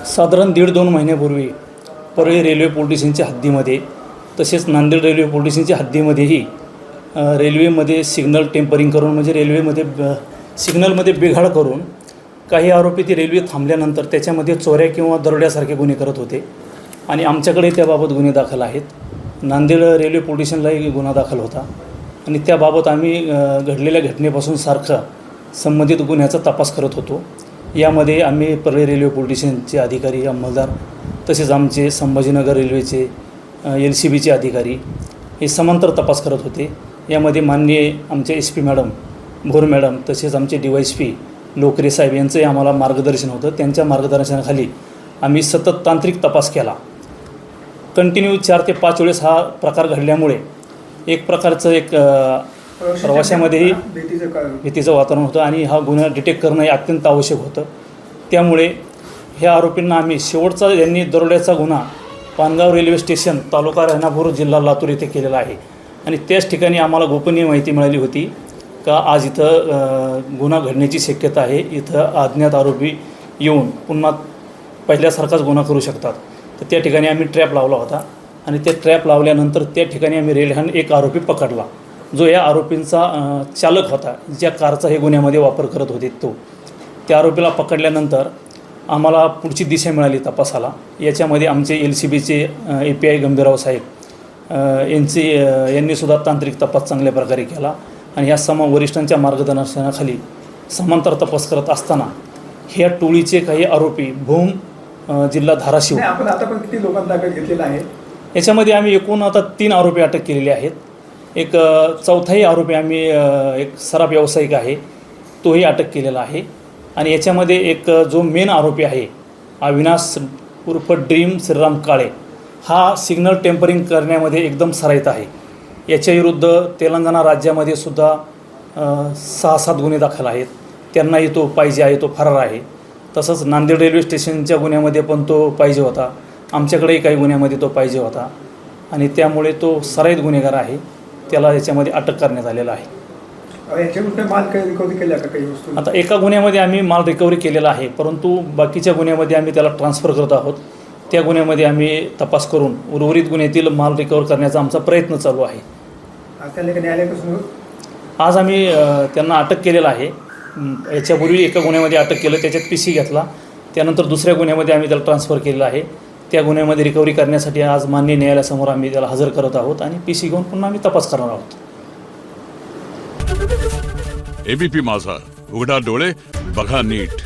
साधारण 1.5-2 महिन्यापूर्वी Parli railway police स्टेशनच्या हद्दीमध्ये तसेच नांदेड रेल्वे पोलीस स्टेशनच्या हद्दीमध्येही रेल्वेमध्ये सिग्नल टेम्परिंग करून म्हणजे रेल्वेमध्ये सिग्नलमध्ये बिघाड करून काही आरोपी ती रेल्वे थांबल्यानंतर त्याच्यामध्ये चोऱ्या किंवा दरोड्यासारखे गुन्हे करत होते आणि आमच्याकडे त्याबाबत गुन्हे दाखल आहेत. नांदेड रेल्वे पोलीस स्टेशनलाही गुन्हा दाखल होता आणि त्याबाबत आम्ही घडलेल्या घटनेपासून सारखा संबंधित गुन्ह्याचा तपास करत होतो. यामध्ये आम्ही परळी रेल्वे पोलीस स्टेशनचे अधिकारी अंमलदार तसेच आमचे संभाजीनगर रेल्वेचे LCBचे अधिकारी हे समांतर तपास करत होते. यामध्ये माननीय आमचे SP मॅडम भोर मॅडम तसेच आमचे DYSP लोकरे साहेब यांचंही आम्हाला मार्गदर्शन होतं. त्यांच्या मार्गदर्शनाखाली आम्ही सतत तांत्रिक तपास केला. कंटिन्यू 4 ते 5 वेळेस हा प्रकार घडल्यामुळे एक प्रकारचं एक प्रवाशामध्येही भीतीचं वातावरण होतं आणि हा गुन्हा डिटेक्ट करणं हे अत्यंत आवश्यक होतं. त्यामुळे ह्या आरोपींना आम्ही शेवटचा यांनी दरोड्याचा गुन्हा पानगाव रेल्वे स्टेशन तालुका रेणापूर जिल्हा लातूर येथे केलेला आहे आणि त्याच ठिकाणी आम्हाला गोपनीय माहिती मिळाली होती का आज इथं गुन्हा घडण्याची शक्यता आहे. इथं अज्ञात आरोपी येऊन पुन्हा पहिल्यासारखाच गुन्हा करू शकतात. तर त्या ठिकाणी आम्ही ट्रॅप लावला होता आणि त्या ट्रॅप लावल्यानंतर त्या ठिकाणी आम्ही रेल्वेने एक आरोपी पकडला जो या आरोपींचा चालक होता, ज्या कारचा हे गुन्ह्यामध्ये वापर करत होते तो. त्या आरोपीला पकडल्यानंतर आम्हाला पुढची दिशा मिळाली तपासाला. याच्यामध्ये आमचे LCBचे API गंभीरराव साहेब यांनीसुद्धा तांत्रिक तपास चांगल्या प्रकारे केला आणि ह्या वरिष्ठांच्या मार्गदर्शनाखाली समांतर तपास करत असताना ह्या टोळीचे काही आरोपी भूम जिल्हा धाराशिव आपण आता पण किती लोकांना ताब्यात घेतलेला आहे? याच्यामध्ये आम्ही एकूण आता 3 आरोपी अटक केलेले आहेत. एक चौथाही आरोपी आम्ही एक सराफ व्यावसायिक आहे तोही अटक केलेला आहे आणि याच्यामध्ये एक जो मेन आरोपी आहे अविनाश उर्फ ड्रीम श्रीराम काळे हा सिग्नल टेम्परिंग करण्यामध्ये एकदम सराईत आहे. याच्याविरुद्ध तेलंगणा राज्यामध्ये सुद्धा 6-7 गुन्हे दाखल आहेत. त्यांनाही तो पाहिजे आहे, तो फरार आहे. तसंच नांदेड रेल्वे स्टेशनच्या गुन्ह्यामध्ये पण तो पाहिजे होता. आमच्याकडेही काही गुन्ह्यामध्ये तो पाहिजे होता आणि त्यामुळे तो सराईत गुन्हेगार आहे. त्याला याच्यामध्ये अटक करण्यात आलेला आहे. माल काही रिकव्हरी केला का काही वस्तू? आता एका गुन्ह्यामध्ये आम्ही माल रिकव्हरी केलेला आहे, परंतु बाकीच्या गुन्ह्यामध्ये आम्ही त्याला ट्रान्सफर करत आहोत. त्या गुन्ह्यामध्ये आम्ही तपास करून उर्वरित गुन्ह्यातील माल रिकव्हर करण्याचा आमचा प्रयत्न चालू आहे. आज आम्ही त्यांना अटक केलेला आहे. याच्यापूर्वी एका गुन्ह्यामध्ये अटक केलं, त्याच्यात PC घेतला. त्यानंतर दुसऱ्या गुन्ह्यामध्ये आम्ही त्याला ट्रान्सफर केलेला आहे. त्या गुन्ह्यामध्ये रिकव्हरी करण्यासाठी आज माननीय न्यायालयासमोर आम्ही त्याला हजर करत आहोत आणि PC घेऊन पुन्हा आम्ही तपास करणार आहोत. ABP माझा, उघडा डोळे बघा नीट.